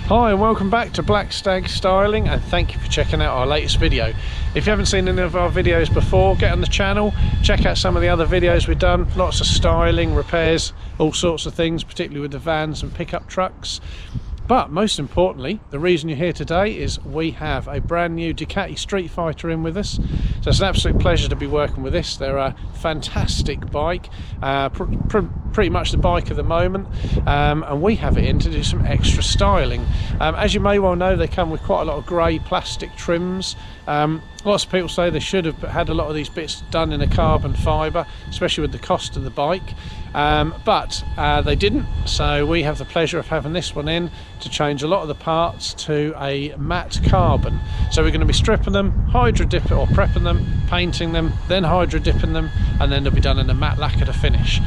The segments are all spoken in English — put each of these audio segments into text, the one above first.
Hi and welcome back to Black Stag Styling, and thank you for checking out our latest video. If you haven't seen any of our videos before, get on the channel, check out some of the other videos we've done. Lots of styling, repairs, all sorts of things, particularly with the vans and pickup trucks. But most importantly, the reason you're here today is we have a brand new Ducati Streetfighter in with us. So it's an absolute pleasure to be working with this. They're a fantastic bike, pretty much the bike of the moment, and we have it in to do some extra styling. As you may well know, they come with quite a lot of grey plastic trims. Lots of people say they should have had a lot of these bits done in a carbon fibre, especially with the cost of the bike, but they didn't, so we have the pleasure of having this one in to change a lot of the parts to a matte carbon. So we're going to be stripping them, hydro dipping or prepping them, painting them, then hydro dipping them, and then they'll be done in a matte lacquer to finish.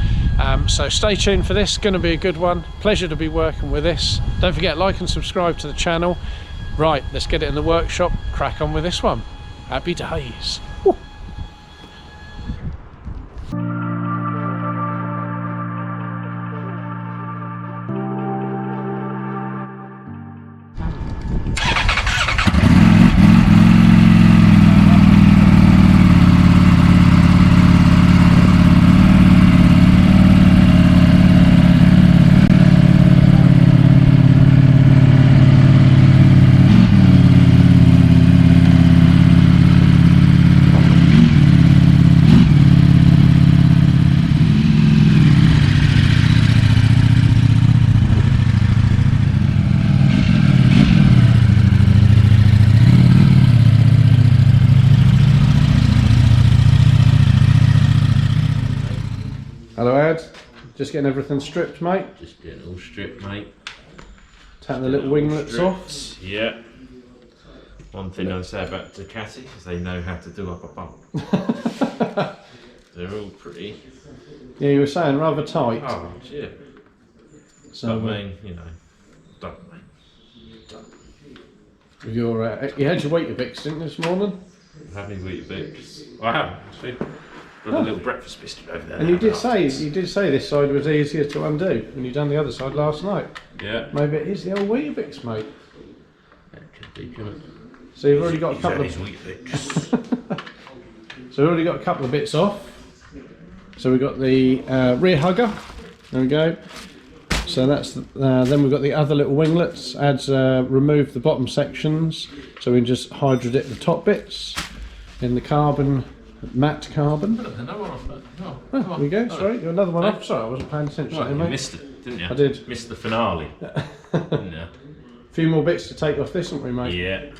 So stay tuned for this, going to be a good one. Pleasure to be working with this. Don't forget, like and subscribe to the channel. Right, let's get it in the workshop, crack on with this one. Happy days. Woo. Hello Ed, just getting everything stripped, mate? Just getting it all stripped, mate. Taking the little winglets off? Yeah. One thing I'd say about Ducati is they know how to do up a bump. They're all pretty. Yeah, you were saying rather tight. Oh, yeah. So, but I mean, you know, done, mate. Done. With your, you had your Weetabix, didn't you, this morning? Have any Weetabix? I haven't, actually. Got a little breakfast biscuit over there. And you did say this side was easier to undo when you done the other side last night. Yeah. Maybe it is the old Weetabix, mate. That could be good. So you've already got a couple of. Weetabix. So we've already got a couple of bits off. So we've got the rear hugger. There we go. So that's then we've got the other little winglets. Adds remove the bottom sections, so we can just hydro dip the top bits in the carbon. Matte carbon. Another one off that. Oh, there we go. Sorry, you're another one off. Sorry, I wasn't paying attention. Right, you mate. missed it, didn't you? I did. Missed the finale. Didn't you? A few more bits to take off this, haven't we, mate? Yeah.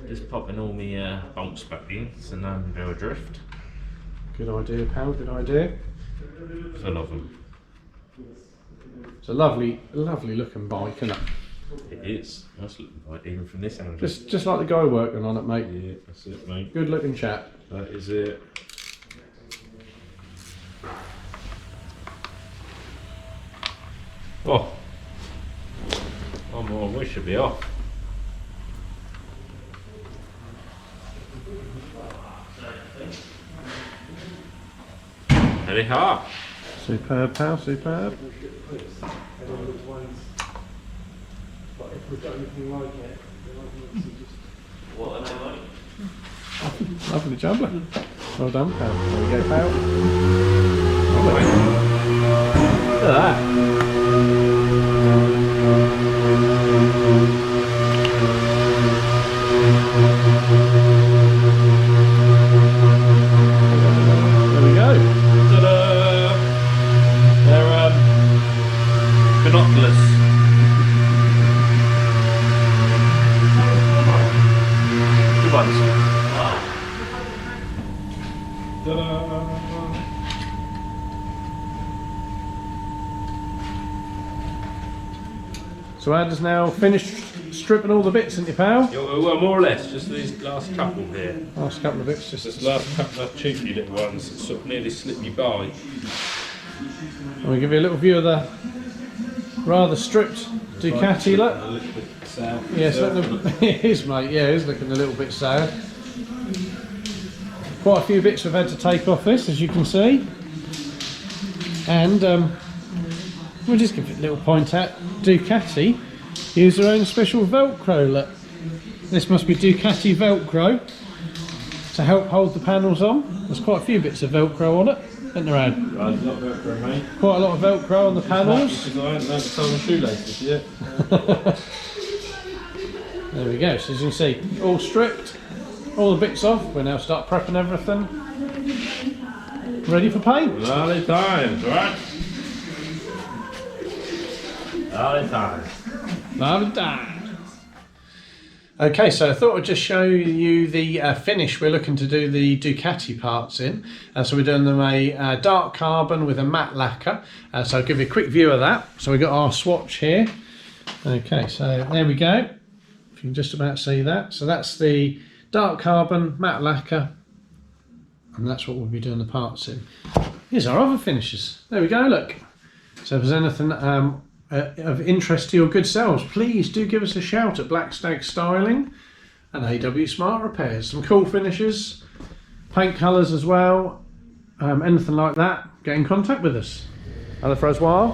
Just popping all my bolts back in so no one go adrift. Good idea, pal. Good idea. Full of them. It's a lovely looking bike, isn't it? It is. Nice looking bike, even from this angle. Just like the guy working on it, mate. Yeah, that's it, mate. Good looking chap. That is it. Oh. One more, we should be off. Very hard. Superb, pal. Superb. What are they like? Lovely job. Well done, pal. There we go, pal. Look at that. There we go. Ta-da! They're binoculars. Good ones. Ta-da! So Ad has now finished stripping all the bits, isn't he, pal? Yeah, well, more or less, just these last couple here. Last couple of bits, Just the last couple of cheeky little ones that sort of nearly slipped me by. And we'll give you a little view of the rather stripped Ducati look. A little bit south. Yes, it is, mate. Yeah, it is looking a little bit sad. Quite a few bits we've had to take off this, as you can see. And we'll just give it a little point out. Ducati Use their own special Velcro, look. This must be Ducati Velcro to help hold the panels on. There's quite a few bits of Velcro on it, isn't there, Ad? Right, there's a lot of Velcro, mate. Quite a lot of Velcro on the panels. Because I haven't learned to tie my shoelaces yet. There we go, so as you can see, all stripped, all the bits off. We'll now start prepping everything. Ready for paint? Lovely times, right? Lovely times. Lovely times. Okay, so I thought I'd just show you the finish we're looking to do the Ducati parts in. So we're doing them a dark carbon with a matte lacquer. So I'll give you a quick view of that. So we've got our swatch here. Okay, so there we go. If you can just about see that. So that's the dark carbon matte lacquer. And that's what we'll be doing the parts in. Here's our other finishes. There we go, look. So if there's anything of interest to your good selves, please do give us a shout at Black Stag Styling and AW Smart Repairs. Some cool finishes, paint colours as well, anything like that, get in contact with us. Hello, Francois.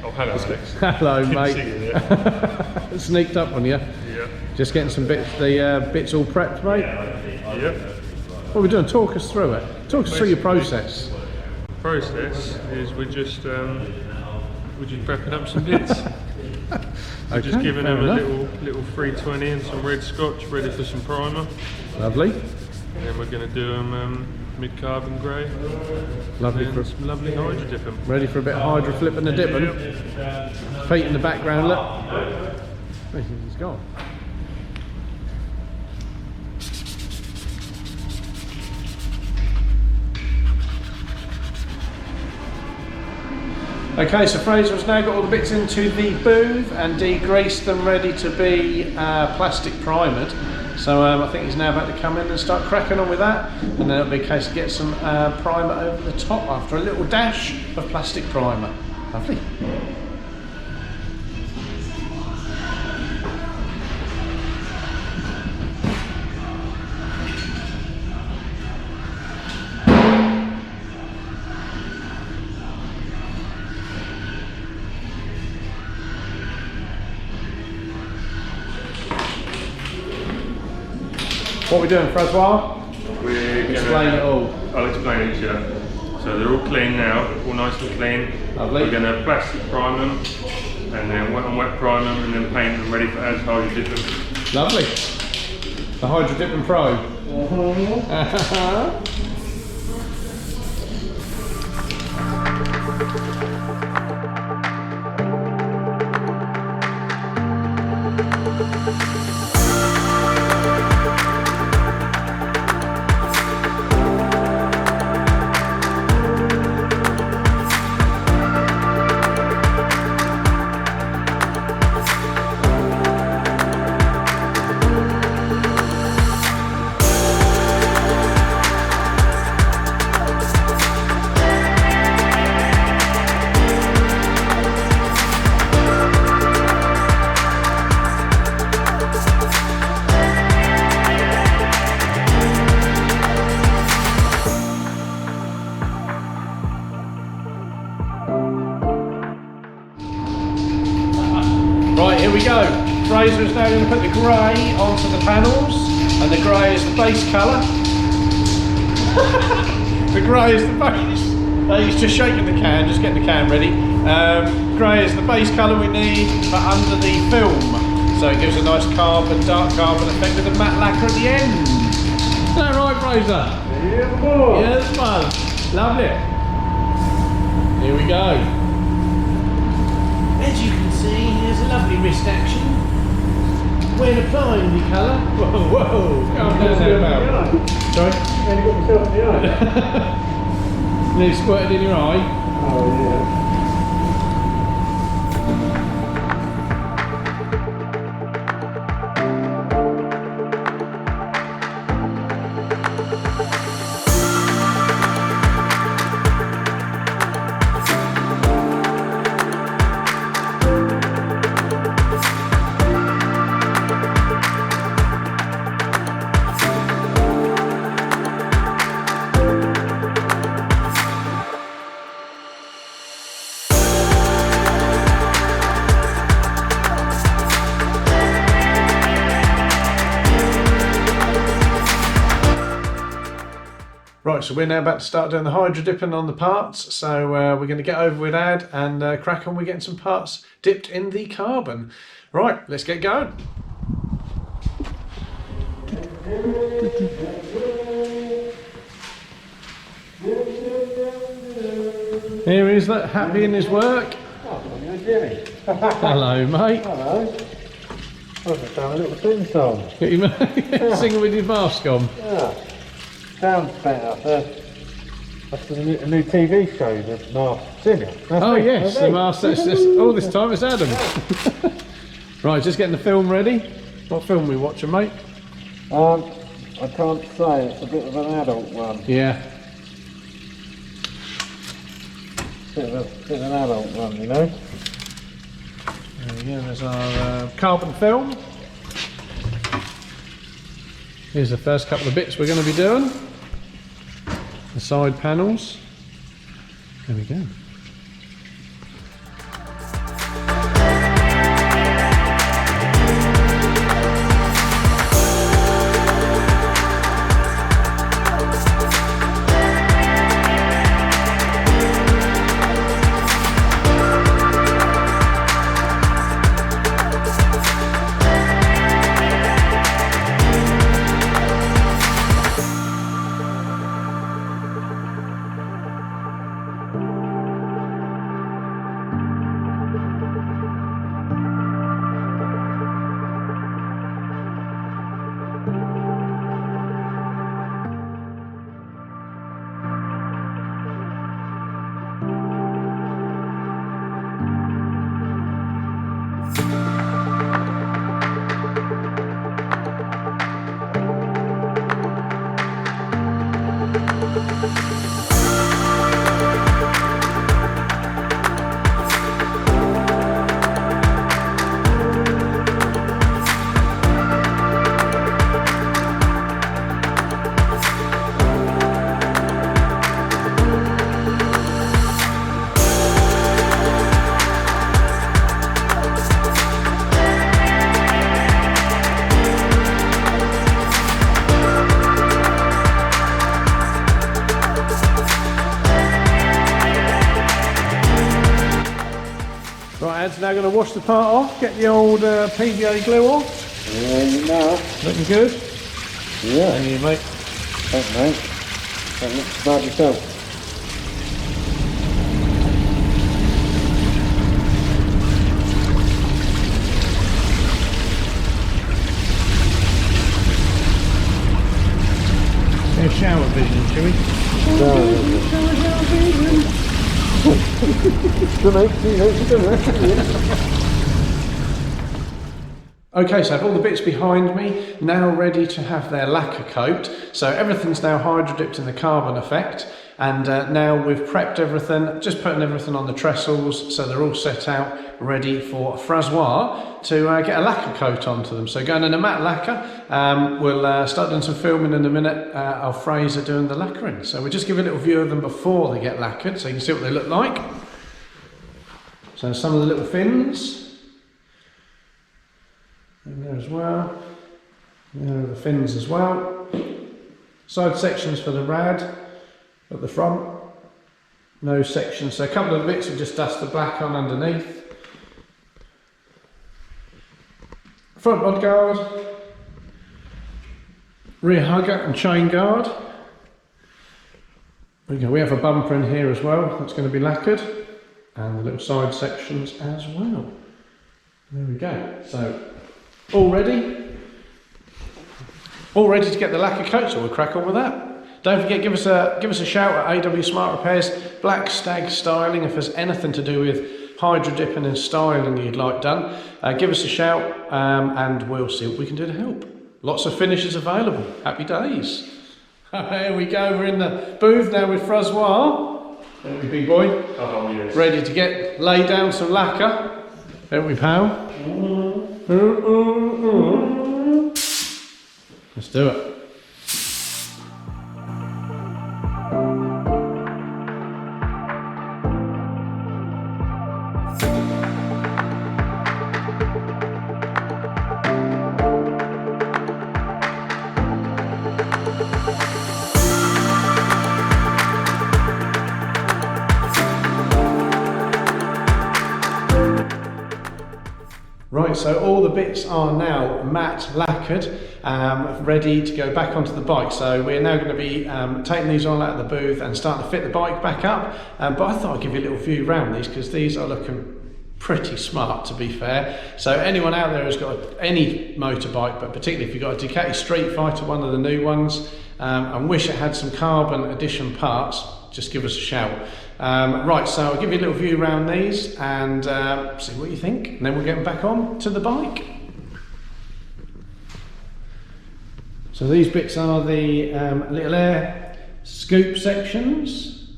Oh, hello, Alex. Hello, mate. Sneaked up on you. Yeah. Just getting some bits, the bits all prepped, mate. Yep. What are we doing? Talk us through it. Talk us through your process. Process is we're just prepping up some bits. We're just giving them a little 320 and some red scotch, ready for some primer. Lovely. And then we're going to do them mid-carbon grey. Lovely and for some lovely hydro dipping. ready for a bit of hydro flipping and dipping. Pete in the background, look. He's gone. Okay, so Fraser's now got all the bits into the booth and degreased them, ready to be plastic primered. So I think he's now about to come in and start cracking on with that, and then it'll be a case to get some primer over the top after a little dash of plastic primer. Lovely. What are we doing, Francois? Explain it all. I'll explain it to you. So they're all clean now, all nice and clean. Lovely. We're going to plastic prime them, and then wet prime them, and then paint them ready for as hydro dipping. Lovely. The Hydro Dipping Pro. Right, here we go. Fraser is now going to put the grey onto the panels, and the grey is the base colour. The grey is the base. He's just shaking the can, just getting the can ready. Grey is the base colour we need for under the film, so it gives a nice carbon, dark carbon effect with a matte lacquer at the end. Is that right, Fraser? Yeah, boy. Yes, bud. Lovely. Here we go. As you can see, here's a lovely wrist action. When applying the colour. Whoa, whoa. Calm down there, pal. Sorry? And you got yourself in the eye. Nearly squirted in your eye. Oh, yeah. so we're now about to start doing the hydro dipping on the parts. So we're going to get over with Ad and crack on with getting some parts dipped in the carbon. Right, let's get going. Here he is, look, happy in his work. Jimmy. Hello, mate. Hello. I've just done a little sing song. Singing with your mask on. Yeah. Sounds better. That's the new TV show, The Masked Singer. Oh yes, the mask. All this time it's Adam. Right, just getting the film ready. What film are we watching, mate? I can't say. It's a bit of an adult one. Yeah. Bit of an adult one, you know. There we go. There's our carbon film. Here's the first couple of bits we're going to be doing. The side panels. There we go. Now going to wash the part off, get the old PVA glue off. Yeah, you know. Looking good? Yeah. Thank you, mate. Thanks, mate. Don't look bad yourself. There's shower vision, shall we? Shower vision. Okay, so I have all the bits behind me, now ready to have their lacquer coat. So everything's now hydro dipped in the carbon effect, and now we've prepped everything, just putting everything on the trestles so they're all set out, ready for Frazzoir to get a lacquer coat onto them. So going in a matte lacquer, we'll start doing some filming in a minute of Fraser doing the lacquering. So we'll just give a little view of them before they get lacquered so you can see what they look like. So some of the little fins. In there as well. There are the fins as well. Side sections for the rad at the front. No sections, so a couple of the bits have just dusted black on underneath. Front mud guard. Rear hugger and chain guard. There we go. We have a bumper in here as well that's going to be lacquered. And the little side sections as well. There we go. So all ready to get the lacquer coat, so we'll crack on with that. Don't forget, give us a shout at AW Smart Repairs, Black Stag Styling, if there's anything to do with hydro dipping and styling you'd like done. Give us a shout and we'll see what we can do to help. Lots of finishes available. Happy days. Here we go, we're in the booth now with Frazzoir. There we big boy. Oh, yes. Ready to lay down some lacquer. There we pal. Let's do it. Right, so all the bits are now matte lacquered, ready to go back onto the bike. So we're now going to be taking these on out of the booth and starting to fit the bike back up. But I thought I'd give you a little view around these because these are looking pretty smart, to be fair. So anyone out there who's got any motorbike, but particularly if you've got a Ducati Streetfighter, one of the new ones, and wish it had some carbon edition parts, just give us a shout. Right, so I'll give you a little view around these and see what you think, and then we'll get them back on to the bike. So these bits are the little air scoop sections.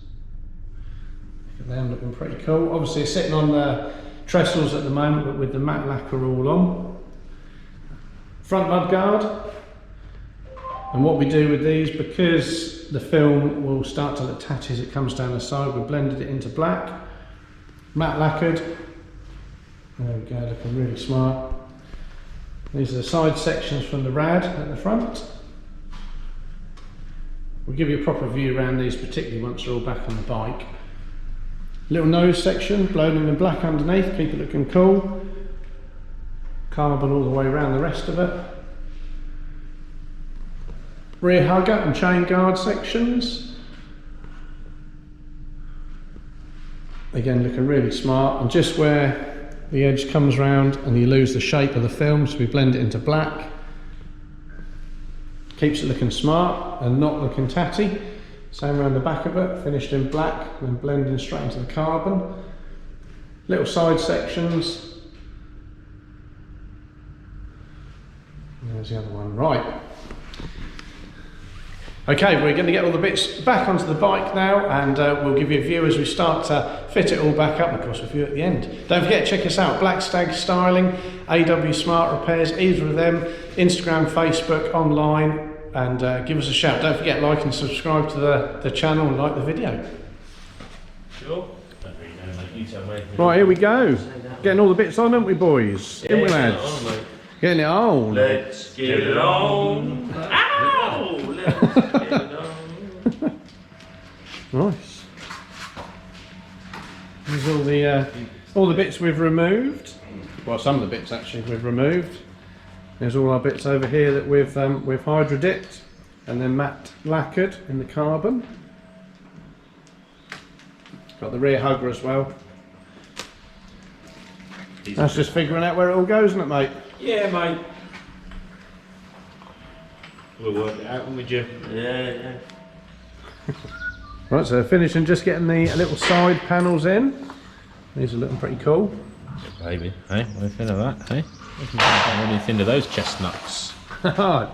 Look at them, looking pretty cool. Obviously it's sitting on the trestles at the moment, but with the matte lacquer all on. Front mud guard. And what we do with these, because the film will start to look tatty as it comes down the side, we blended it into black, matte lacquered. There we go, looking really smart. These are the side sections from the rad at the front. We'll give you a proper view around these, particularly once they're all back on the bike. Little nose section, blown in black underneath, keep it looking cool. Carbon all the way around the rest of it. Rear hugger and chain guard sections. Again, looking really smart, and just where the edge comes round and you lose the shape of the film, so we blend it into black. Keeps it looking smart and not looking tatty. Same around the back of it, finished in black and then blending straight into the carbon. Little side sections. There's the other one, right. Okay, we're going to get all the bits back onto the bike now, and we'll give you a view as we start to fit it all back up, and of course a view at the end. Don't forget to check us out, Black Stag Styling, AW Smart Repairs, either of them, Instagram, Facebook, online, and give us a shout. Don't forget, like and subscribe to the channel and like the video. Sure. Don't really know, mate. You tell me. Right, here we go. Getting all the bits on, haven't we, boys? Yeah, In we lads. Getting it on. Let's get it on. Ow! Let's get it on. Nice. There's all the bits we've removed. Well, some of the bits actually we've removed. There's all our bits over here that we've hydro dipped and then matte lacquered in the carbon. Got the rear hugger as well. That's just figuring out where it all goes, isn't it, mate? Yeah, mate. We'll work it out with you. Yeah. Right, so finishing just getting the little side panels in. These are looking pretty cool. Baby, hey, what do you think of that, hey? What do you think of those chestnuts?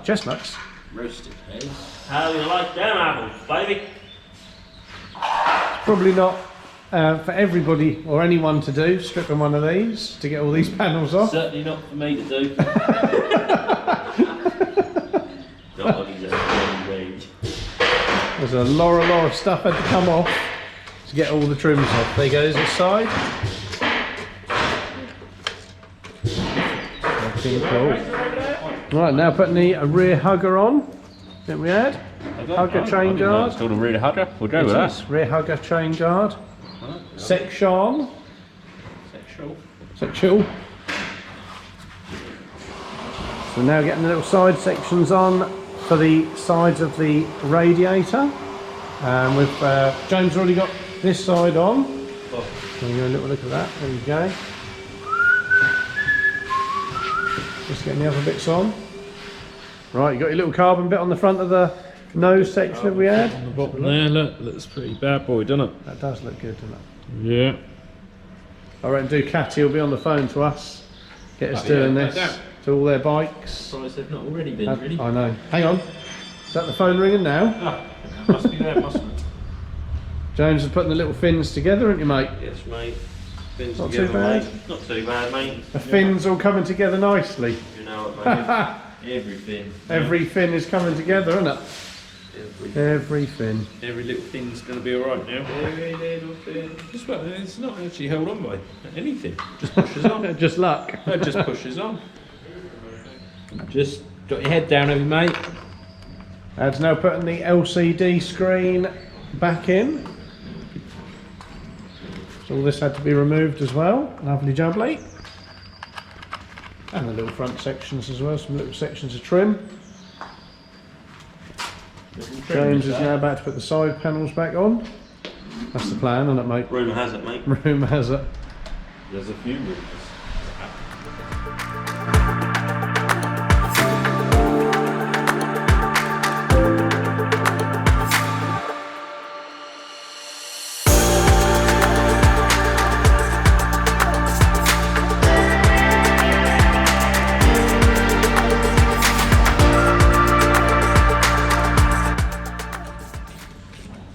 Chestnuts. Roasted, hey? How do you like them apples, baby? Probably not for everybody or anyone to do, stripping one of these to get all these panels off. Certainly not for me to do. Nobody's at any rage. There's a lot of stuff had to come off to get all the trims off. There goes the side. Cool. Right, now putting the rear hugger on that we had. Hugger chain guard. It's called a rear hugger. We'll go with that. Rear hugger chain guard. Section. Sexual. So now getting the little side sections on for the sides of the radiator. With James already got this side on. So you go a little look at that. There you go. Just getting the other bits on. Right, you got your little carbon bit on the front of the nose section that we had. On the bottom there, look, looks pretty bad boy, doesn't it? That does look good, doesn't it? Yeah. I reckon Ducati will be on the phone to us, get us doing this to all their bikes. Surprised they've not already been, really. I know. Hang on. Is that the phone ringing now? Ah, must be there, mustn't it? James is putting the little fins together, aren't you, mate? Yes, mate. Fins Not together, too bad. mate. Not too bad, mate. The fins all coming together nicely. You know what, mate? Every fin. Every fin is coming together, isn't it? Every fin. Every little thing's going to be alright now. Every little fin. It's not actually held on by anything. Just pushes on. Just luck. It just pushes on. Just got your head down, have you, mate? Ad's now putting the LCD screen back in. So all this had to be removed as well. Lovely jubbly. And the little front sections as well, some little sections of trim. James is now about to put the side panels back on. That's the plan, isn't it, mate? Rumour has it, mate. Rumour has it. There's a few rumours.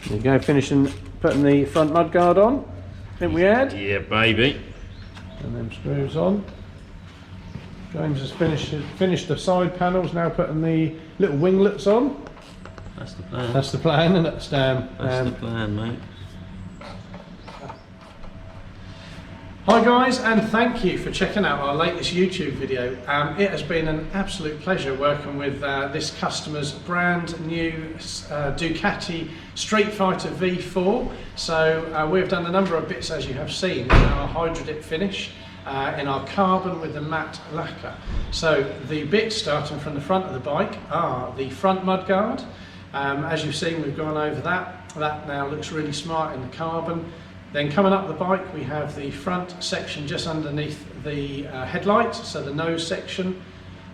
There you go, finishing putting the front mudguard on. I think we had. Yeah, baby. And them screws on. James has finished the side panels, now putting the little winglets on. That's the plan. That's the plan, isn't it, Stan? That's the plan, mate. Hi guys, and thank you for checking out our latest YouTube video. It has been an absolute pleasure working with this customer's brand new Ducati Streetfighter V4. So we've done a number of bits, as you have seen, in our Hydro Dip finish, in our carbon with the matte lacquer. So the bits starting from the front of the bike are the front mudguard. As you've seen, we've gone over that. That now looks really smart in the carbon. Then coming up the bike, we have the front section just underneath the headlights, so the nose section.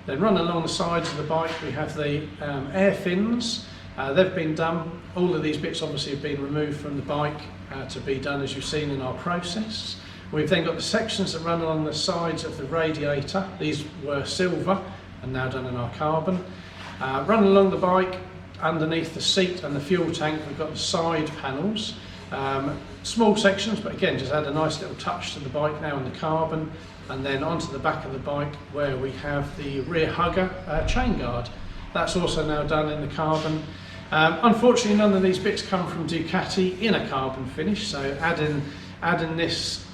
Then running along the sides of the bike, we have the air fins. They've been done. All of these bits obviously have been removed from the bike to be done, as you've seen in our process. We've then got the sections that run along the sides of the radiator. These were silver and now done in our carbon. Running along the bike, underneath the seat and the fuel tank, we've got the side panels. Small sections, but again, just add a nice little touch to the bike now in the carbon, and then onto the back of the bike where we have the rear hugger chain guard. That's also now done in the carbon. Unfortunately, none of these bits come from Ducati in a carbon finish, so adding this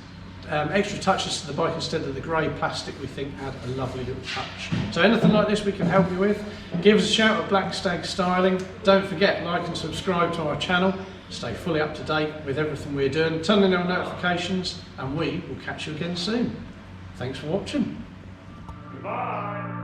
extra touches to the bike instead of the grey plastic, we think add a lovely little touch. So anything like this we can help you with, give us a shout at Black Stag Styling. Don't forget, like and subscribe to our channel. Stay fully up to date with everything we're doing. Turn on our notifications, and we will catch you again soon. Thanks for watching. Goodbye.